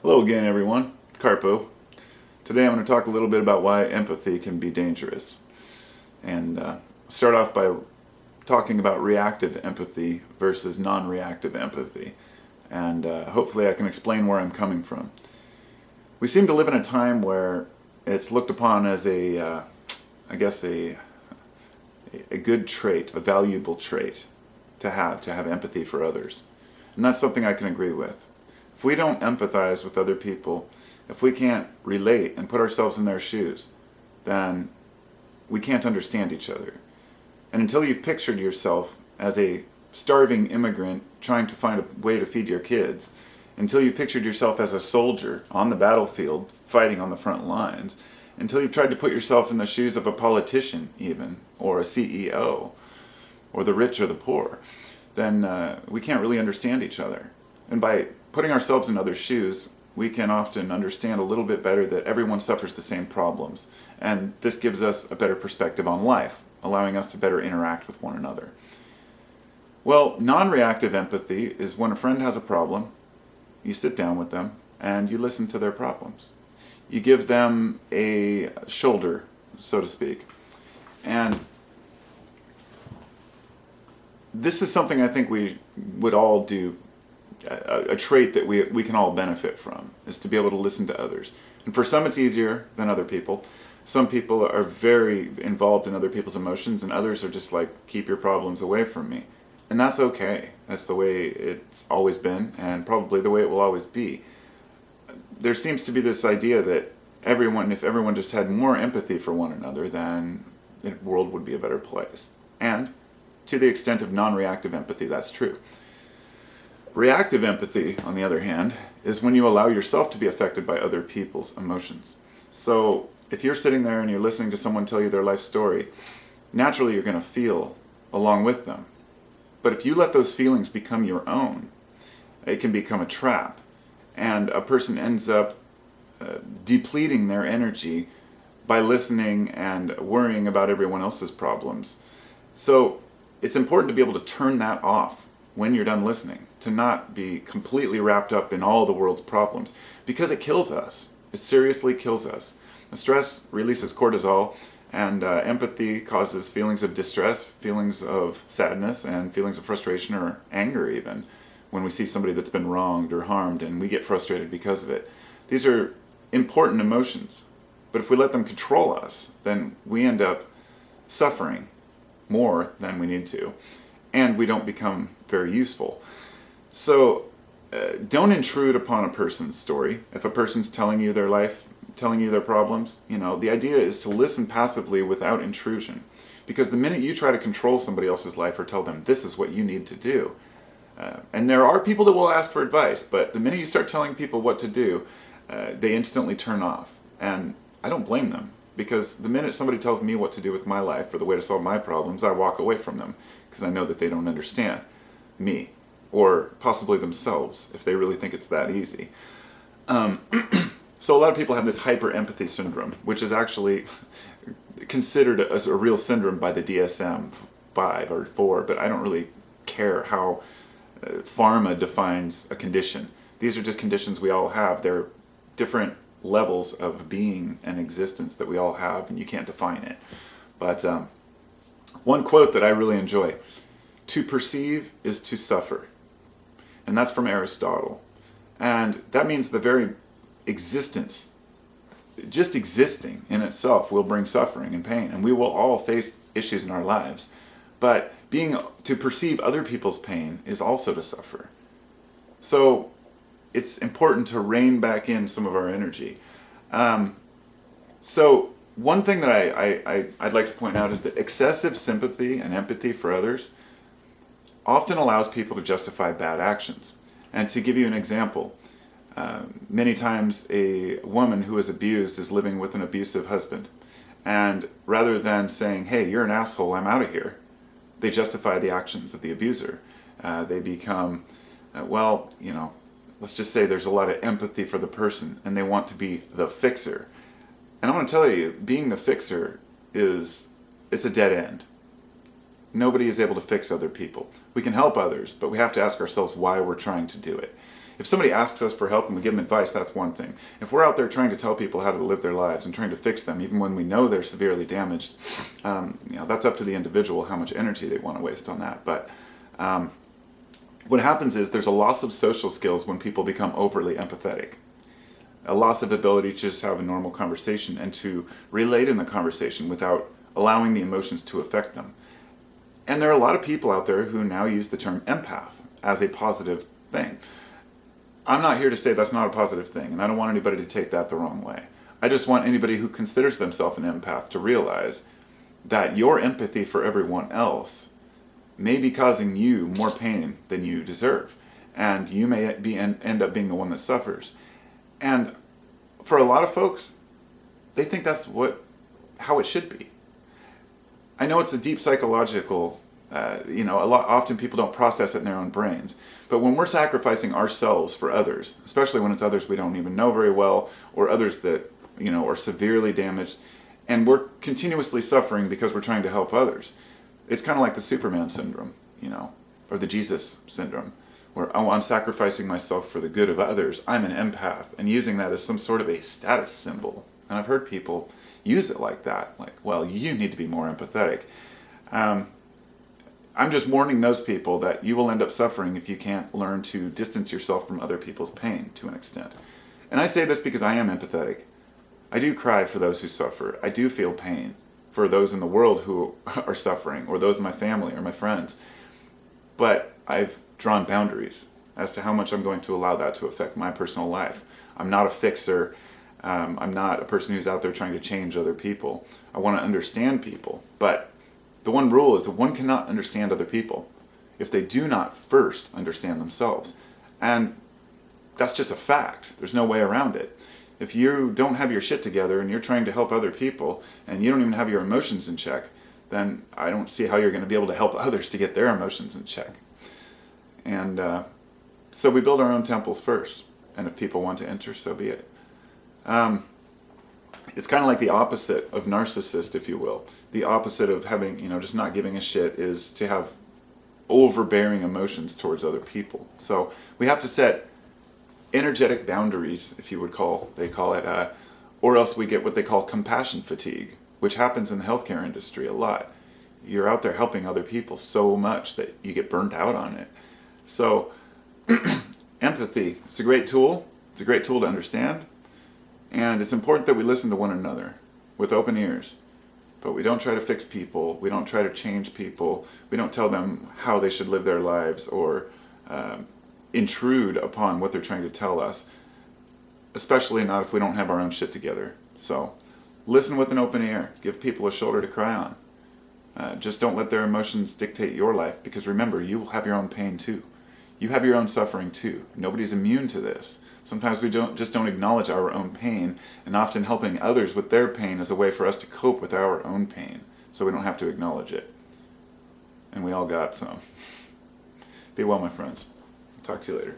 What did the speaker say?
Hello again, everyone. It's Carpo. Today I'm going to talk a little bit about why empathy can be dangerous. And start off by talking about reactive empathy versus non-reactive empathy. And hopefully I can explain where I'm coming from. We seem to live in a time where it's looked upon as a good trait, a valuable trait to have empathy for others. And that's something I can agree with. If we don't empathize with other people, if we can't relate and put ourselves in their shoes, then we can't understand each other. And until you've pictured yourself as a starving immigrant trying to find a way to feed your kids, until you've pictured yourself as a soldier on the battlefield fighting on the front lines, until you've tried to put yourself in the shoes of a politician even, or a CEO, or the rich or the poor, then we can't really understand each other. And by putting ourselves in others' shoes, we can often understand a little bit better that everyone suffers the same problems. And this gives us a better perspective on life, allowing us to better interact with one another. Well, non-reactive empathy is when a friend has a problem, you sit down with them and you listen to their problems. You give them a shoulder, so to speak. And this is something I think we would all do. A trait that we can all benefit from is to be able to listen to others. And for some it's easier than other people. Some people are very involved in other people's emotions, and others are just like, keep your problems away from me. And that's okay. That's the way it's always been, and probably the way it will always be. There seems to be this idea that if everyone just had more empathy for one another, then the world would be a better place. And to the extent of non-reactive empathy, that's true. Reactive empathy, on the other hand, is when you allow yourself to be affected by other people's emotions. So if you're sitting there and you're listening to someone tell you their life story, naturally you're going to feel along with them. But if you let those feelings become your own, it can become a trap. And a person ends up depleting their energy by listening and worrying about everyone else's problems. So it's important to be able to turn that off when you're done listening, to not be completely wrapped up in all the world's problems, because it kills us. It seriously kills us. The stress releases cortisol, and empathy causes feelings of distress, feelings of sadness, and feelings of frustration or anger even, when we see somebody that's been wronged or harmed and we get frustrated because of it. These are important emotions, but if we let them control us, then we end up suffering more than we need to, and we don't become very useful. So don't intrude upon a person's story. If a person's telling you their life, telling you their problems, the idea is to listen passively without intrusion. Because the minute you try to control somebody else's life or tell them this is what you need to do, and there are people that will ask for advice, but the minute you start telling people what to do, they instantly turn off. And I don't blame them, because the minute somebody tells me what to do with my life or the way to solve my problems, I walk away from them, because I know that they don't understand me, or possibly themselves, if they really think it's that easy. So a lot of people have this hyper-empathy syndrome, which is actually considered as a real syndrome by the DSM-5 or 4, but I don't really care how pharma defines a condition. These are just conditions we all have. They're different levels of being and existence that we all have, and you can't define it. But one quote that I really enjoy: "To perceive is to suffer." And that's from Aristotle. And that means the very existence, just existing in itself, will bring suffering and pain. And we will all face issues in our lives. But to perceive other people's pain is also to suffer. So it's important to rein back in some of our energy. So one thing that I'd like to point out is that excessive sympathy and empathy for others often allows people to justify bad actions. And to give you an example, many times a woman who is abused is living with an abusive husband. And rather than saying, hey, you're an asshole, I'm out of here, they justify the actions of the abuser. They become, let's just say there's a lot of empathy for the person, and they want to be the fixer. And I want to tell you, being the fixer it's a dead end. Nobody is able to fix other people. We can help others, but we have to ask ourselves why we're trying to do it. If somebody asks us for help and we give them advice, that's one thing. If we're out there trying to tell people how to live their lives and trying to fix them, even when we know they're severely damaged, that's up to the individual how much energy they want to waste on that. But what happens is there's a loss of social skills when people become overly empathetic. A loss of ability to just have a normal conversation and to relate in the conversation without allowing the emotions to affect them. And there are a lot of people out there who now use the term empath as a positive thing. I'm not here to say that's not a positive thing, and I don't want anybody to take that the wrong way. I just want anybody who considers themselves an empath to realize that your empathy for everyone else may be causing you more pain than you deserve, and you may end up being the one that suffers. And for a lot of folks, they think that's how it should be. I know it's a deep psychological, often people don't process it in their own brains. But when we're sacrificing ourselves for others, especially when it's others we don't even know very well, or others that, are severely damaged, and we're continuously suffering because we're trying to help others, it's kind of like the Superman syndrome, or the Jesus syndrome, where, I'm sacrificing myself for the good of others. I'm an empath, and using that as some sort of a status symbol. And I've heard people use it like that, like, well, you need to be more empathetic. I'm just warning those people that you will end up suffering if you can't learn to distance yourself from other people's pain to an extent. And I say this because I am empathetic. I do cry for those who suffer. I do feel pain for those in the world who are suffering, or those in my family or my friends. But I've drawn boundaries as to how much I'm going to allow that to affect my personal life. I'm not a fixer. I'm not a person who's out there trying to change other people. I want to understand people, but the one rule is that one cannot understand other people if they do not first understand themselves. And that's just a fact. There's no way around it. If you don't have your shit together and you're trying to help other people and you don't even have your emotions in check, then I don't see how you're going to be able to help others to get their emotions in check. And so we build our own temples first. And if people want to enter, so be it. It's kind of like the opposite of narcissist, if you will. The opposite of having, just not giving a shit is to have overbearing emotions towards other people. So we have to set energetic boundaries, if you would they call it, or else we get what they call compassion fatigue, which happens in the healthcare industry a lot. You're out there helping other people so much that you get burnt out on it. So empathy, it's a great tool. It's a great tool to understand. And it's important that we listen to one another with open ears. But we don't try to fix people. We don't try to change people. We don't tell them how they should live their lives or intrude upon what they're trying to tell us. Especially not if we don't have our own shit together. So listen with an open ear. Give people a shoulder to cry on. Just don't let their emotions dictate your life, because remember, you will have your own pain too. You have your own suffering too. Nobody's immune to this. Sometimes we don't acknowledge our own pain, and often helping others with their pain is a way for us to cope with our own pain, so we don't have to acknowledge it. And we all got some. Be well, my friends. Talk to you later.